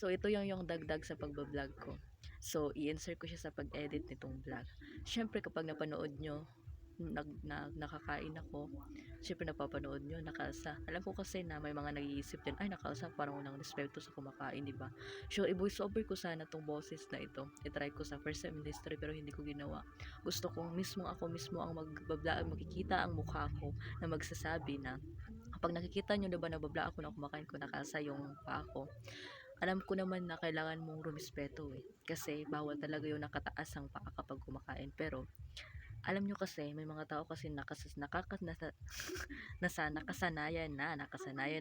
So, ito yung dagdag sa pagba-vlog ko. So, i-insert ko siya sa pag-edit nitong vlog. Siyempre, kapag napanood nyo, nakakain ako, siyempre napapanood nyo, nakalsa. Alam ko kasi na may mga nag-iisip din, ay nakalsa, parang walang respeto sa kumakain, di ba? So, i-voice over ko sana tong boses na ito. I-try ko sa first time in history, pero hindi ko ginawa. Gusto kong ako mismo ang magbabla, makikita ang mukha ko na magsasabi na, kapag nakikita nyo diba nababla ako na kumakain ko, nakalsa yung paa ko, alam ko naman na kailangan mong rumispeto eh. Kasi bawal talaga yung nakataas ang paa kapag kumakain. Pero alam nyo kasi, may mga tao kasi nakasanayan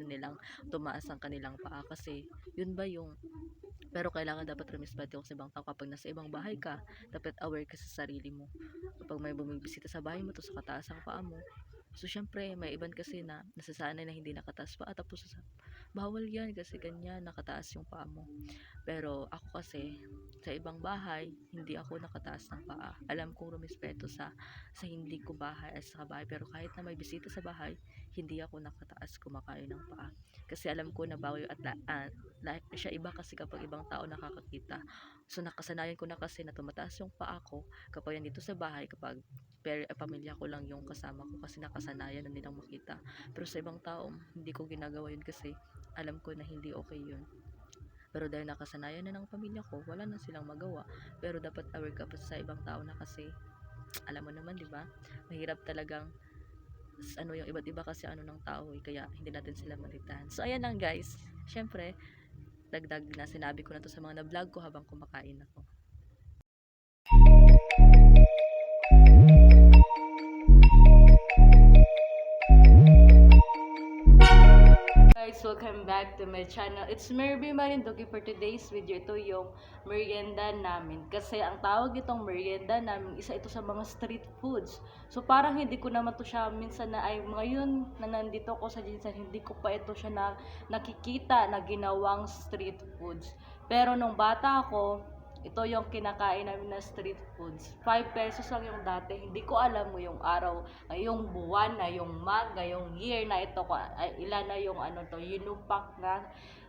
nilang tumaas ang kanilang paa kasi yun ba yung, pero kailangan dapat rumispeto sa ibang tao. Kapag nasa ibang bahay ka, dapat aware ka sa sarili mo. Kapag may bumibisita sa bahay mo, to sa kataas ang paa mo, so syempre may iban kasi na nasasanay na hindi nakataas pa, tapos bawal yan kasi ganyan nakataas yung paa mo. Pero ako kasi sa ibang bahay hindi ako nakataas ng paa. Alam kong rumispeto sa hindi ko bahay at sa bahay, pero kahit na may bisita sa bahay, hindi ako nakataas kumakain ng paa. Kasi alam ko na bawal siya iba kasi kapag ibang tao nakakakita. So nakasanayan ko na kasi na tumataas yung paa ko kapag yan dito sa bahay, kapag pamilya ko lang yung kasama ko kasi nakasanayan na nilang makita. Pero sa ibang tao, hindi ko ginagawa yun kasi alam ko na hindi okay yun. Pero dahil nakasanayan na ng pamilya ko, wala na silang magawa. Pero dapat aware ka pa sa ibang tao na kasi, alam mo naman, di ba? Mahirap talagang yung iba't iba kasi ng tao eh, kaya hindi natin sila malitahan. So ayan lang guys. Syempre, dagdag na sinabi ko na to sa mga na-vlog ko habang kumakain ako. Guys, welcome back to my channel. It's Merby Marinduque. For today's video, ito yung merienda namin. Kasi ang tawag itong merienda namin, isa ito sa mga street foods. So parang hindi ko naman to siya minsan na ay ngayon na nandito ko sa Jinsan, hindi ko pa ito siya nakikita na ginawang street foods. Pero nung bata ako, ito yung kinakain namin na street foods. 5 pesos lang yung dati. Hindi ko alam mo yung araw, yung buwan na, yung month na, yung year na ito. Ilan na yung yinupak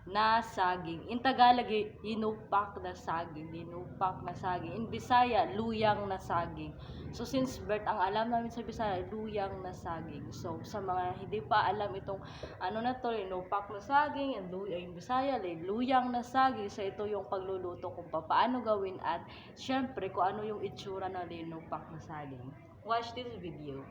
na saging. In Tagalog, yinupak na saging. Yinupak na saging. In Bisaya, luyang na saging. So since birth, ang alam namin sa Bisaya, luyang na saging. So sa mga hindi pa alam itong yinupak na saging, yung Bisaya, luyang na saging. So ito yung pagluluto kung paano gawin at syempre kung ano yung itsura na linupak na saging. Watch this video.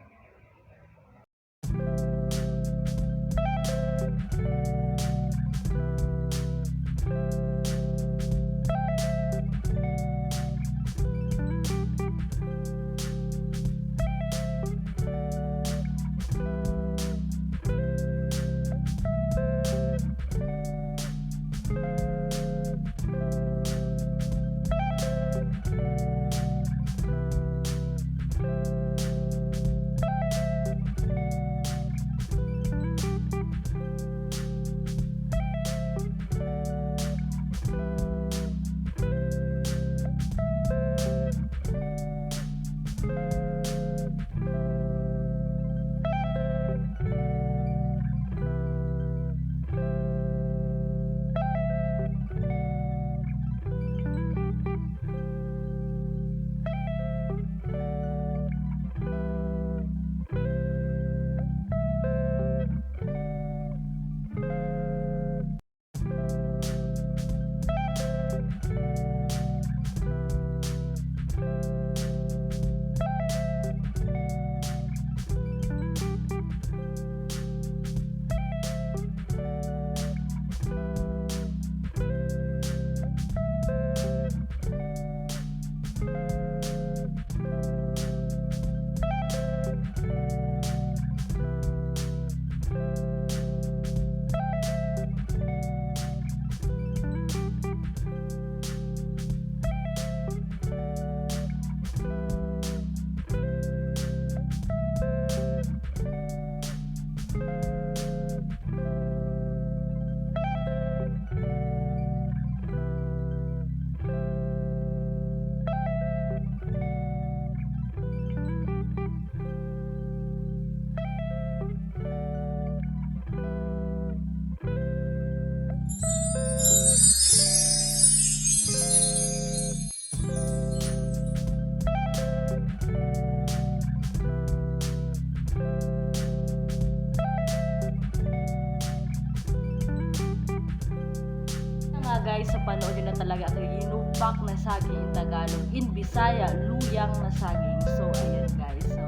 guys, sa panood nyo na talaga ito inupak na saging in Tagalog, in Bisaya, luyang na saging. So ayan guys, so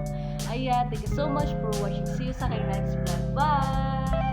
ayan, thank you so much for watching. See you sa aking next vlog. Bye!